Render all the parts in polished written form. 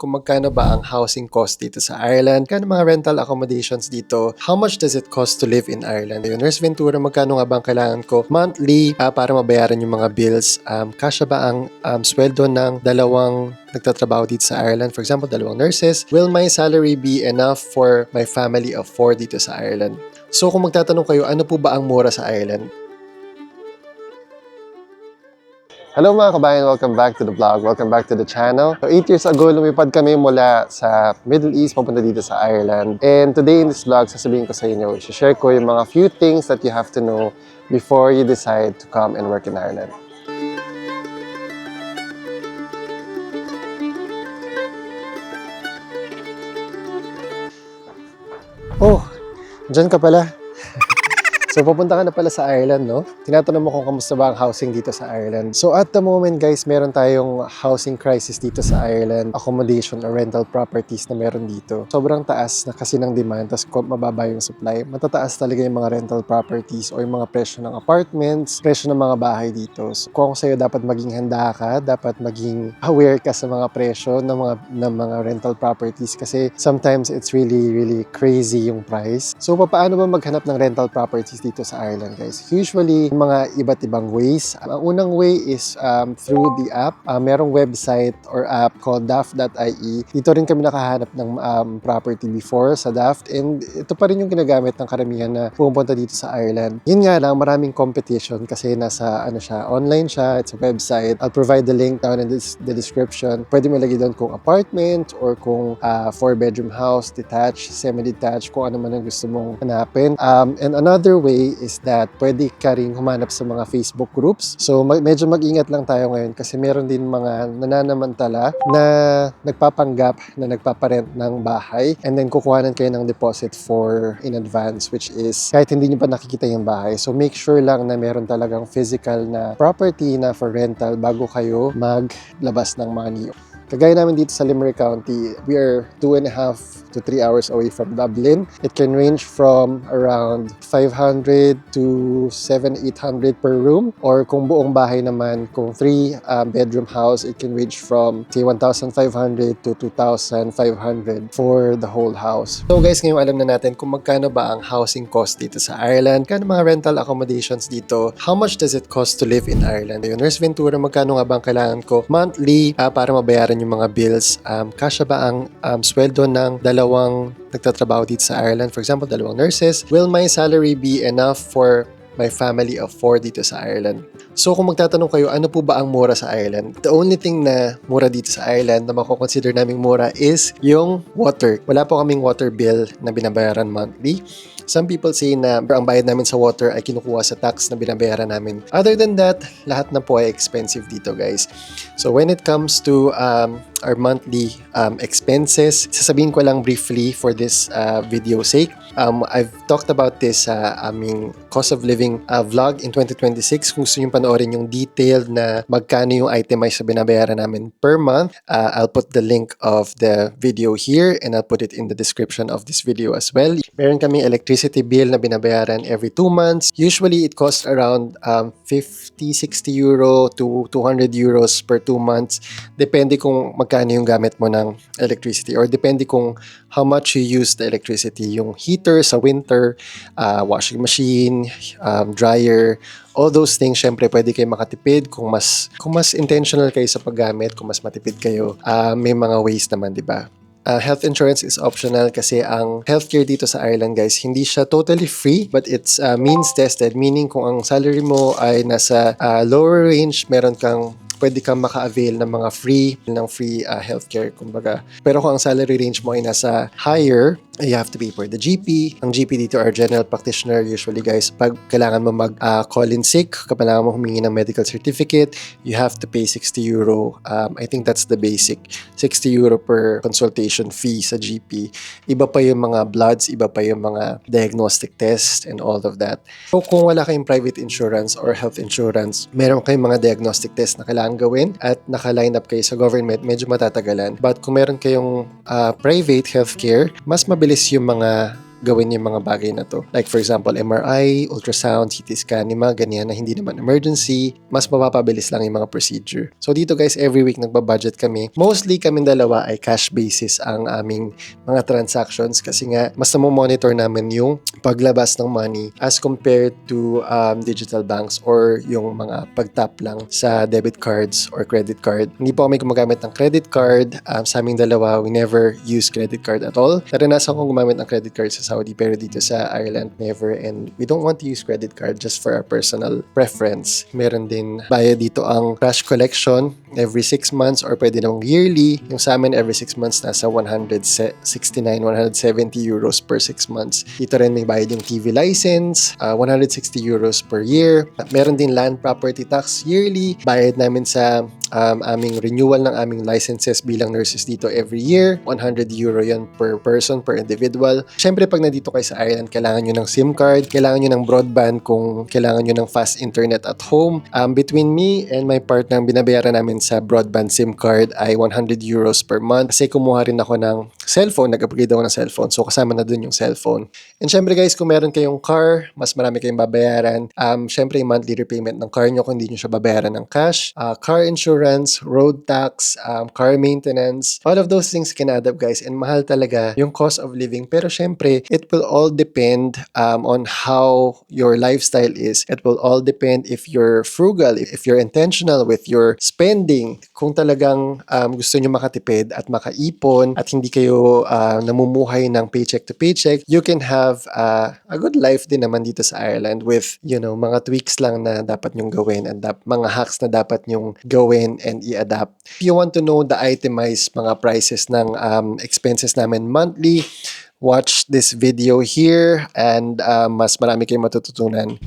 kung magkano ba ang housing cost dito sa Ireland, kano mga rental accommodations dito, how much does it cost to live in Ireland. Yun, Nurse Ventura, magkano nga ba ang kailangan ko monthly para mabayaran yung mga bills? Kasya ba ang sweldo ng dalawang nagtatrabaho dito sa Ireland? For example, dalawang nurses. Will my salary be enough for my family of 4 dito sa Ireland? So kung magtatanong kayo, ano po ba ang mura sa Ireland? Hello mga kabayan, welcome back to the vlog, welcome back to the channel. So 8 years ago, lumipad kami mula sa Middle East, papunta dito sa Ireland. And today in this vlog, sasabihin ko sa inyo, share ko yung mga few things that you have to know before you decide to come and work in Ireland. Oh, dyan ka pala. So, pupunta ka na pala sa Ireland, no? Tinatanong mo kung kamusta ba ang housing dito sa Ireland. So, at the moment, guys, meron tayong housing crisis dito sa Ireland. Accommodation or rental properties na meron dito. Sobrang taas na kasi ng demand, tapos mababa yung supply. Matataas talaga yung mga rental properties o yung mga presyo ng apartments, presyo ng mga bahay dito. So, kung sa'yo, dapat maging handa ka, dapat maging aware ka sa mga presyo ng mga rental properties kasi sometimes it's really crazy yung price. So, paano ba maghanap ng rental properties dito sa Ireland, guys? Usually, mga iba't ibang ways. Ang unang way is through the app. Merong website or app called daft.ie. Dito rin kami nakahanap ng property before sa Daft, and ito pa rin yung ginagamit ng karamihan na pumunta dito sa Ireland. Yun nga lang, maraming competition kasi nasa online siya, it's a website. I'll provide the link down in the description. Pwede mo ilagay doon kung apartment or kung 4-bedroom house, detached, semi-detached, kung ano man ang gusto mong hanapin. And another way is that pwede ka rin humanap sa mga Facebook groups. So medyo mag-ingat lang tayo ngayon kasi meron din mga nananamantala na nagpapanggap na nagpaparent ng bahay and then kukuhanan kayo ng deposit in advance, which is kahit hindi nyo pa nakikita yung bahay. So make sure lang na meron talagang physical na property na for rental bago kayo maglabas ng money. Kagaya namin dito sa Limerick County, we are 2.5 to 3 hours away from Dublin. It can range from around 500 to 700-800 per room. Or kung buong bahay naman, kung 3-bedroom house, it can range from say 1,500 to 2,500 for the whole house. So guys, ngayon alam na natin kung magkano ba ang housing cost dito sa Ireland, kano mga rental accommodations dito, how much does it cost to live in Ireland. Yun, Nurse Ventura, magkano nga ba ang kailangan ko monthly para mabayaran yung mga bills? Kasya ba ang sweldo ng dalawang nagtatrabaho dito sa Ireland? For example, dalawang nurses. Will my salary be enough for my family of 4 dito sa Ireland? So kung magtatanong kayo, ano po ba ang mura sa Ireland? The only thing na mura dito sa Ireland na mako-consider naming mura is yung water. Wala po kaming water bill na binabayaran monthly. Some people say na ang bayad namin sa water ay kinukuha sa tax na binabayaran namin. Other than that, lahat na po ay expensive dito, guys. So when it comes to our monthly expenses, sasabihin ko lang briefly for this video sake. I've talked about this sa aming cost of living vlog in 2026. Kung gusto nyo panoorin yung detailed na magkano yung itemized sa binabayaran namin per month, I'll put the link of the video here and I'll put it in the description of this video as well. Meron kami electricity bill na binabayaran every 2 months. Usually, it costs around 50-60 euro to 200 euros per 2 months. Depende kung magkano yung gamit mo ng electricity or depende kung how much you use the electricity. Yung heater sa winter, washing machine, dryer, all those things, syempre pwede kayo makatipid kung mas intentional kayo sa paggamit, kung mas matipid kayo. May mga ways naman, di ba? Health insurance is optional kasi ang healthcare dito sa Ireland, guys, hindi siya totally free but it's means tested, meaning kung ang salary mo ay nasa lower range, pwede kang maka-avail ng mga free healthcare, kumbaga. Pero kung ang salary range mo ay nasa higher, you have to pay for the GP. Ang GP dito are general practitioner usually, guys. Pag kailangan mo mag-call in sick, kapag kailangan mo humingi ng medical certificate, you have to pay 60 euro. I think that's the basic. 60 euro per consultation fee sa GP. Iba pa yung mga bloods, iba pa yung mga diagnostic tests and all of that. So kung wala kayong private insurance or health insurance, meron kayong mga diagnostic tests na kailangan gawin at naka-line up kayo sa government, medyo matatagalan. But kung meron kayong private healthcare, mas mabilis yung mga gawin yung mga bagay na to. Like for example, MRI, ultrasound, CT scan, yung mga ganyan na hindi naman emergency, mas mapapabilis lang yung mga procedure. So dito guys, every week nagbabudget kami. Mostly kaming dalawa ay cash basis ang aming mga transactions kasi nga mas monitor namin yung paglabas ng money as compared to digital banks or yung mga pag-tap lang sa debit cards or credit card. Hindi po kami gumagamit ng credit card. Sa aming dalawa, we never use credit card at all. Naranasan kong gumamit ng credit card sa Saudi pero dito sa Ireland, never. And we don't want to use credit card just for our personal preference. Meron din bayad dito ang cash collection every 6 months or pwede namang yearly. Yung sa amin, every 6 months nasa 169, 170 euros per 6 months. Dito rin may bayad yung TV license, 160 euros per year. Meron din land property tax yearly. Bayad namin sa aming renewal ng aming licenses bilang nurses dito every year. 100 euro yan per person, per individual. Siyempre, pag nandito kayo sa Ireland, kailangan nyo ng SIM card, kailangan nyo ng broadband kung kailangan nyo ng fast internet at home. Between me and my partner, ang binabayaran namin sa broadband SIM card ay 100 euros per month. Kasi kumuha rin ako ng cellphone, nag-upgrade ako ng cellphone. So, kasama na dun yung cellphone. And syempre guys, kung meron kayong car, mas marami kayong babayaran. Syempre, yung monthly repayment ng car nyo kung hindi nyo siya babayaran ng cash. Car insurance, road tax, car maintenance, all of those things can add up guys. And mahal talaga yung cost of living. Pero syempre, it will all depend on how your lifestyle is. It will all depend if you're frugal, if you're intentional with your spending. Kung talagang gusto nyo makatipid at makaipon at hindi kayo namumuhay ng paycheck to paycheck, you can have a good life din naman dito sa Ireland with, mga tweaks lang na dapat nyong gawin and mga hacks na dapat nyong gawin and i-adapt. If you want to know the itemized mga prices ng expenses namin monthly, watch this video here and mas marami kayong matututunan.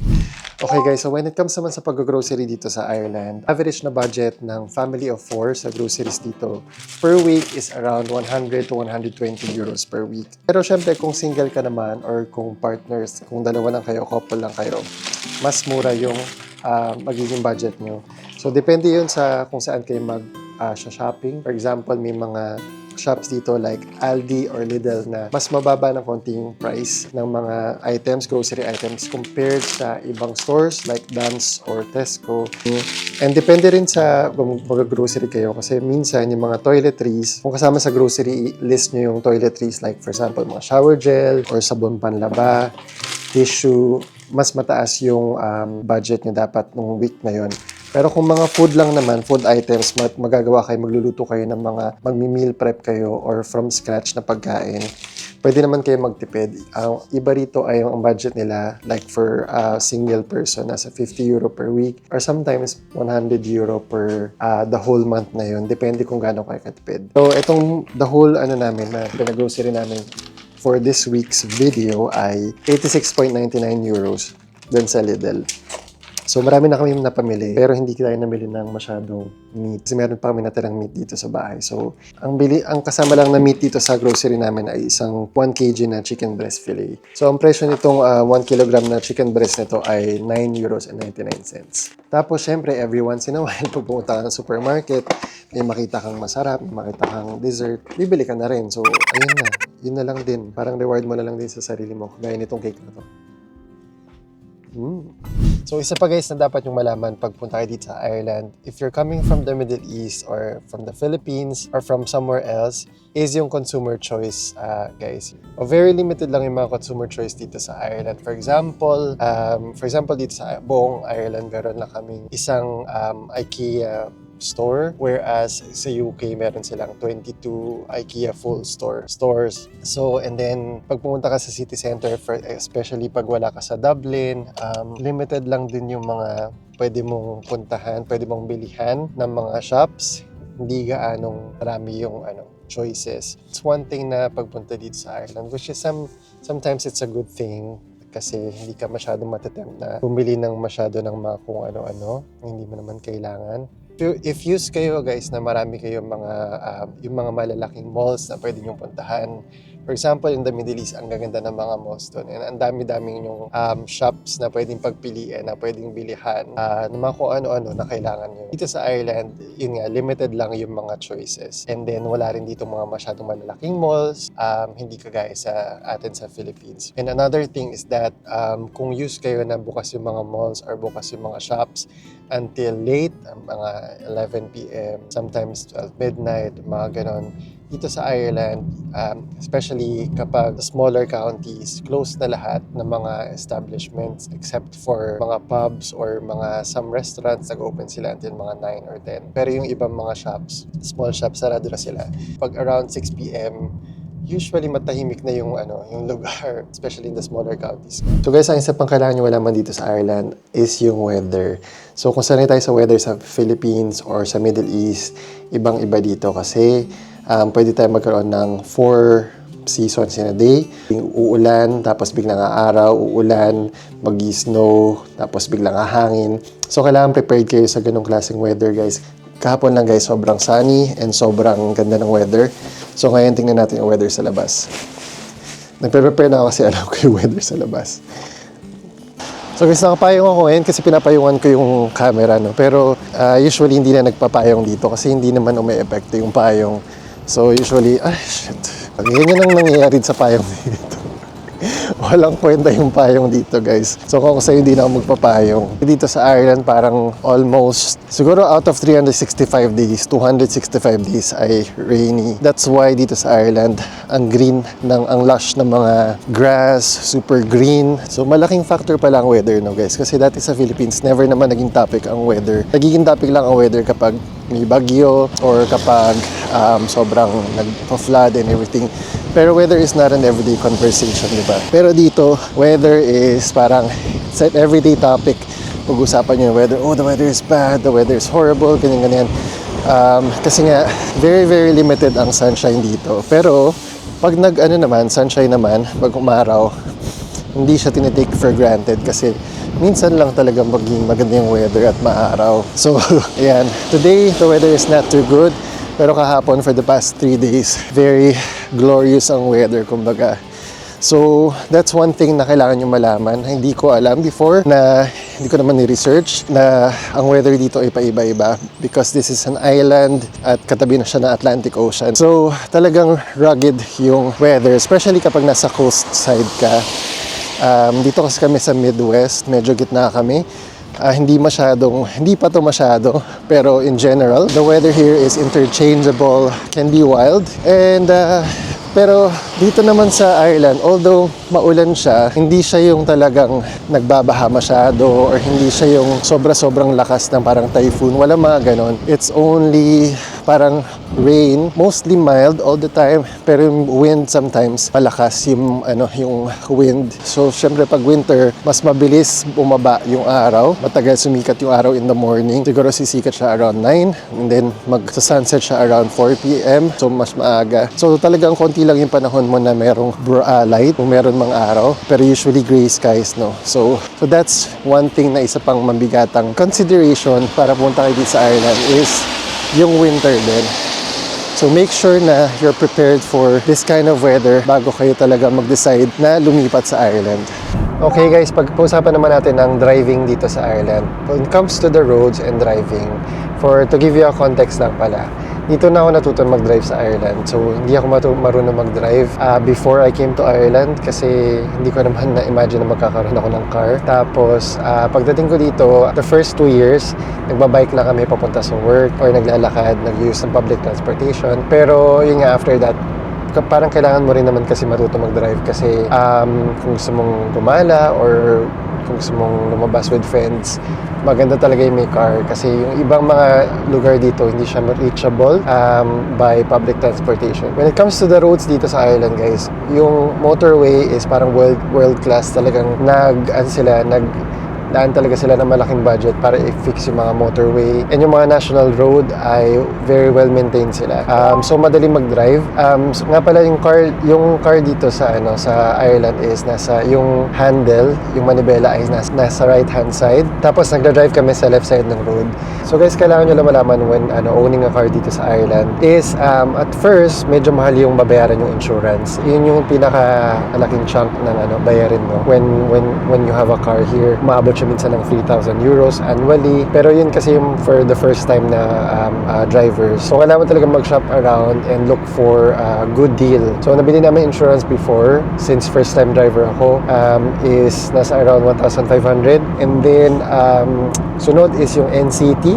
Okay guys, so when it comes naman sa pag-grocery dito sa Ireland, average na budget ng family of 4 sa groceries dito per week is around 100 to 120 euros per week. Pero syempre kung single ka naman or kung partners, kung dalawa lang kayo, couple lang kayo, mas mura yung magiging budget nyo. So depende yun sa kung saan kayo shopping. For example, may mga shops dito like Aldi or Lidl na mas mababa ng konting price ng mga items, grocery items compared sa ibang stores like Dan's or Tesco. And depende rin sa kung mag-grocery kayo kasi minsan yung mga toiletries, kung kasama sa grocery list nyo yung toiletries like for example mga shower gel or sabon panlaba, tissue, mas mataas yung budget nyo dapat nung week na yon. Pero kung mga food lang naman, food items, magagawa kayo, magluluto kayo ng mga magmi-meal prep kayo or from scratch na pagkain, pwede naman kayo magtipid. Ang iba rito ay ang budget nila, like for a single person, nasa 50 euro per week or sometimes 100 euro per the whole month na yun. Depende kung gaano kayo katipid. So, itong the whole namin, na pinag-grocery namin for this week's video ay 86.99 euros dun sa Lidl. So, marami na kami napamili, pero hindi tayo namili ng masyadong meat. Kasi meron pa kami natirang meat dito sa bahay. So, ang kasama lang na meat dito sa grocery namin ay isang 1 kg na chicken breast fillet. So, ang presyo nitong 1 kg na chicken breast nito ay 9 euros and 99 cents. Tapos, syempre, every once in a while, pag pumunta ka ng supermarket, may makita kang masarap, may makita kang dessert, bibili ka na rin. So, ayun na. Yun na lang din. Parang reward mo na lang din sa sarili mo. Gaya nitong cake na to. So, isa pa guys na dapat yung malaman pagpunta kayo dito sa Ireland, if you're coming from the Middle East or from the Philippines or from somewhere else, is yung consumer choice, guys. Very limited lang yung mga consumer choice dito sa Ireland. For example, dito sa buong Ireland, meron lang kaming isang IKEA store, whereas sa UK meron silang 22 IKEA full stores. So, and then pag pumunta ka sa city center, especially pag wala ka sa Dublin, limited lang din yung mga pwede mong puntahan, pwede mong bilihan ng mga shops. Hindi gaanong marami yung choices. It's one thing na pagpunta dito sa Ireland, which is sometimes it's a good thing kasi hindi ka masyadong matatempt na bumili ng masyado ng mga kung ano-ano, hindi mo naman kailangan. If used kayo guys na marami kayong yung mga malalaking malls na pwede nyong puntahan, For example, in the Middle East, ang gaganda ng mga malls doon. And ang dami-daming yung shops na pwedeng pagpilian, na pwedeng bilihan, ng mga kung ano-ano na kailangan nyo. Dito sa Ireland, yun nga, limited lang yung mga choices. And then, wala rin dito mga masyadong malalaking malls, hindi kagaya sa atin sa Philippines. And another thing is that kung used kayo na bukas yung mga malls or bukas yung mga shops until late, mga 11 p.m., sometimes 12 midnight, mga ganon. Dito sa Ireland, especially kapag smaller counties, close na lahat ng mga establishments except for mga pubs or some restaurants, nag-open sila until mga 9 or 10. Pero yung ibang mga shops, small shops, sarado na sila. Pag around 6 p.m., usually matahimik na yung lugar, especially in the smaller counties. So guys, ang isa pang kailangan nyo malaman dito sa Ireland is yung weather. So kung sanay tayo sa weather sa Philippines or sa Middle East, ibang-iba dito kasi pwede tayo magkaroon ng 4 seasons in a day. Uulan, tapos biglang aaraw, uulan, mag-snow, tapos biglang hangin. So kailangan prepared kayo sa ganong klaseng weather, guys. Kahapon lang, guys, sobrang sunny and sobrang ganda ng weather. So ngayon tingnan natin yung weather sa labas. Nagpe-prepare na ako kasi alam ko yung weather sa labas. So guys, nakapayong ako ngayon kasi pinapayungan ko yung camera, no? Pero usually hindi na nagpapayong dito kasi hindi naman umi-epekto yung payong. So usually, shit. Ganyan ang nangyayari sa payong dito. Walang kwenta yung payong dito, guys. So kung ako sa'yo, hindi na ako magpapayong. Dito sa Ireland, parang almost, siguro out of 365 days, 265 days ay rainy. That's why dito sa Ireland, ang green, ang lush ng mga grass, super green. So malaking factor pala ang weather, no, guys? Kasi dati sa Philippines, never naman naging topic ang weather. Nagiging topic lang ang weather kapag may bagyo or kapag sobrang nagpa-flood and everything. Pero weather is not an everyday conversation, di ba? Pero dito, weather is parang it's an everyday topic. Pag-usapan nyo yung weather, the weather is bad, the weather is horrible, ganyan-ganyan. Kasi nga, very, very limited ang sunshine dito. Pero, pag sunshine naman, pag umaraw, hindi siya tinitake for granted kasi minsan lang talaga maging maganda yung weather at maaraw. So, ayan. Today, the weather is not too good. Pero kahapon, for the past 3 days, very glorious ang weather, kumbaga. So, that's one thing na kailangan nyo malaman. Hindi ko alam before na hindi ko naman ni-research na ang weather dito ay paiba-iba because this is an island at katabi na siya ng Atlantic Ocean. So, talagang rugged yung weather, especially kapag nasa coast side ka. Dito kasi kami sa Midwest, medyo gitna kami. Hindi pa to masyado, pero in general, the weather here is interchangeable, can be wild, and pero dito naman sa Ireland, although maulan siya, hindi siya yung talagang nagbabaha masyado or hindi siya yung sobra-sobrang lakas ng parang typhoon. Wala mga ganon. It's only parang rain, mostly mild all the time, pero yung wind sometimes malakas yung wind. So syempre pag winter, mas mabilis bumaba yung araw. Matagal sumikat yung araw in the morning. Siguro sisikat siya around 9 and then magsa-sunset siya around 4 p.m. So mas maaga. So talagang konti lang yung panahon mo na merong light o meron mang araw, pero usually gray skies, no? So that's one thing na isa pang mabigatang consideration para punta kayo dito sa Ireland is yung winter din. So make sure na you're prepared for this kind of weather bago kayo talaga mag-decide na lumipat sa Ireland. Okay guys, pag-usapan naman natin ang driving dito sa Ireland. When it comes to the roads and driving, to give you a context lang pala, dito na ako natutunan mag-drive sa Ireland. So, hindi ako marunong mag-drive before I came to Ireland kasi hindi ko naman na-imagine na magkakaroon ako ng car. Tapos, pagdating ko dito, the first 2 years, nagbabike lang kami papunta sa work or naglalakad, nag-use ng public transportation. Pero, yun nga, after that, parang kailangan mo rin naman kasi matuto mag-drive kasi kung gusto mong gumala or kung gusto mong lumabas with friends, maganda talaga yung may car kasi yung ibang mga lugar dito hindi siya reachable by public transportation. When it comes to the roads dito sa Ireland, guys, yung motorway is parang world class, talagang daan talaga sila ng malaking budget para i-fix yung mga motorway. And yung mga national road ay very well maintained sila. So madaling mag-drive. So nga pala yung car dito sa sa Ireland is nasa yung handle, yung manibela ay nasa right hand side. Tapos nagda-drive kami sa left side ng road. So guys, kailangan nyo lang malaman when owning a car dito sa Ireland is at first medyo mahal yung babayaran yung insurance. Yun yung pinaka-malaking chunk ng bayarin mo when you have a car here. Maabot siya minsan ng 3,000 euros annually. Pero yun kasi yung for the first time na drivers. So kailangan mo talaga mag-shop around and look for a good deal. So nabili namin insurance before since first time driver ako is nasa around 1,500. And then sunod is yung NCT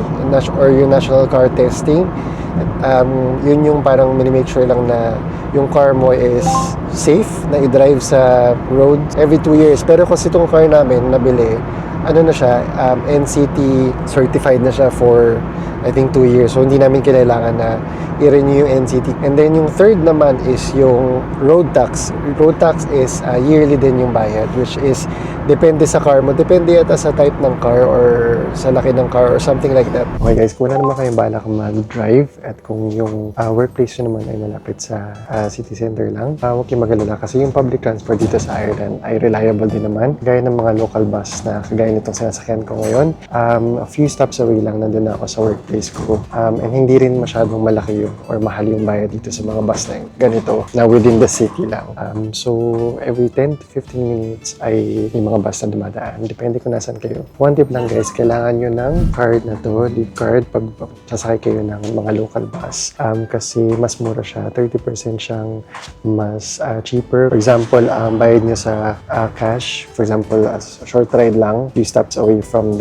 or yung National Car Testing. Yun yung parang minimake sure lang na yung car mo is safe na i-drive sa road every 2 years. Pero kasi itong car namin nabili, na siya, NCT certified na siya for I think 2 years. So hindi namin kailangan na i-renew yung NCT. And then yung third naman is yung road tax. Road tax is yearly din yung bayad, which is depende sa car mo. Depende yata sa type ng car or sa laki ng car or something like that. Okay guys, kung na naman kayong balak mag-drive at kung yung workplace nyo naman ay malapit sa city center lang, huwag kayong mag-alala kasi yung public transport dito sa Ireland ay reliable din naman. Gaya ng mga local bus na kagaya nitong sinasakyan ko ngayon. A few stops away lang nandun na ako sa workplace ko. And hindi rin masyadong malaki or mahal yung bayad dito sa mga bus na ganito na within the city lang. So every 10 to 15 minutes ay may mga bus na dumadaan. Depende kung nasan kayo. One tip lang guys, kailangan nyo ng card na to, leave card, pag sasakay kayo ng mga local bus. Kasi mas mura siya. 30% siyang mas cheaper. For example, bayad nyo sa cash. For example, a short ride lang, few stops away from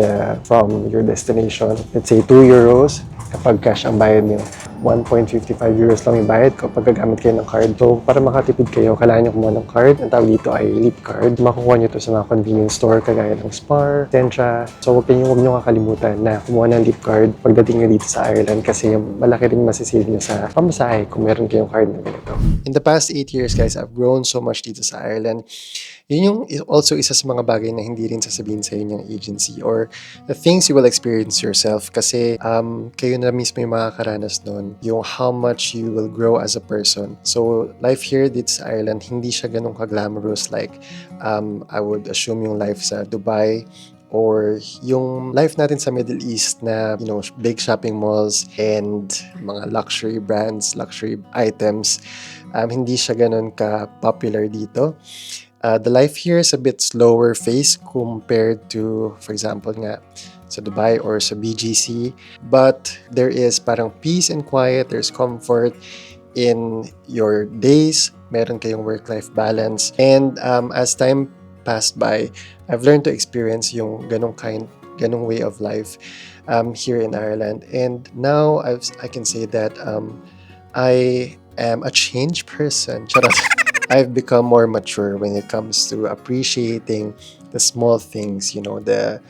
your destination. Let's say 2 euros. Kapag cash ang bayad nyo, 1.55 euros lang yung bayad kapag gagamit kayo ng card. So, para makatipid kayo, kailangan nyo kumuha ng card. Ang tawag dito ay Leap Card. Makukuha nyo to sa mga convenience store, kagaya ng Spar, Centra. So, huwag nyo kakalimutan na kumuha ng Leap Card pagdating nyo dito sa Ireland kasi malaki rin masisave nyo sa pamasahe kung meron kayong card na ganito. In the past 8 years, guys, I've grown so much dito sa Ireland. Yun yung also isa sa mga bagay na hindi rin sasabihin sa inyo ng agency or the things you will experience yourself kasi kayo na mismo yung makakaranas nun, yung how much you will grow as a person. So, life here dito sa Ireland, hindi siya ganun ka-glamorous like I would assume yung life sa Dubai or yung life natin sa Middle East na, big shopping malls and mga luxury brands, luxury items. Hindi siya ganun ka-popular dito. The life here is a bit slower pace compared to, for example nga, sa Dubai or sa BGC. But there is parang peace and quiet, there's comfort in your days, meron kayong work-life balance. And as time passed by, I've learned to experience yung ganong way of life here in Ireland. And now I can say that I am a changed person. Charot. I've become more mature when it comes to appreciating the small things, the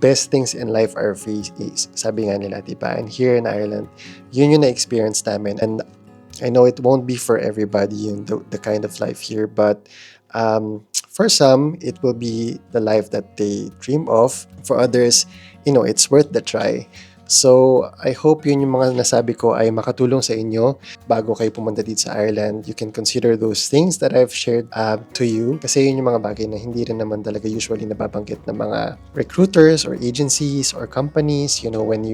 best things in life are free, sabi nga nila, diba? And here in Ireland, yun yung na-experience namin. And I know it won't be for everybody, the kind of life here, but for some, it will be the life that they dream of. For others, it's worth the try. So, I hope yun yung mga nasabi ko ay makatulong sa inyo bago kayo pumunta dito sa Ireland. You can consider those things that I've shared to you kasi yun yung mga bagay na hindi rin naman talaga usually nababanggit ng mga recruiters or agencies or companies, when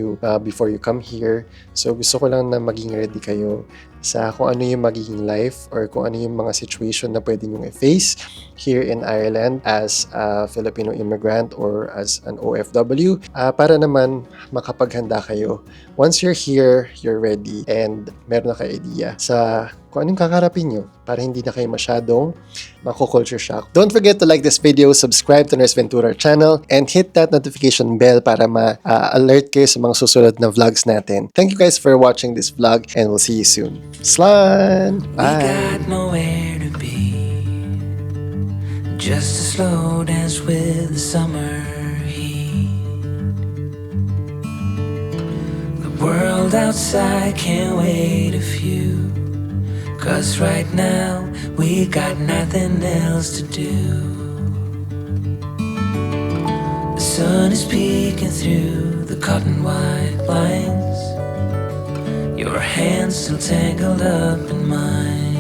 before you come here. So, gusto ko lang na maging ready kayo sa kung ano yung magiging life or kung ano yung mga situation na pwede nyong i-face here in Ireland as a Filipino immigrant or as an OFW para naman makapaghanda kayo. Once you're here, you're ready and meron na kayo idea sa kung anong kakarapin nyo para hindi na kayo masyadong mako-culture shock. Don't forget to like this video, subscribe to Nurse Ventura channel, and hit that notification bell para ma-alert kayo sa mga susunod na vlogs natin. Thank you guys for watching this vlog and we'll see you soon. Slan! Bye! We got nowhere to be, just a slow dance with the summer heat. The world outside can't wait a few, 'cause right now we got nothing else to do. The sun is peeking through the cotton white blinds. Your hands still tangled up in mine.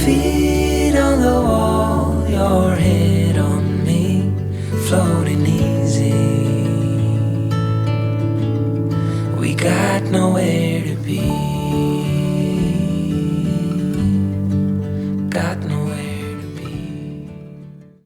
Feet on the wall, your head on me, floating easy. We got nowhere to be. Got no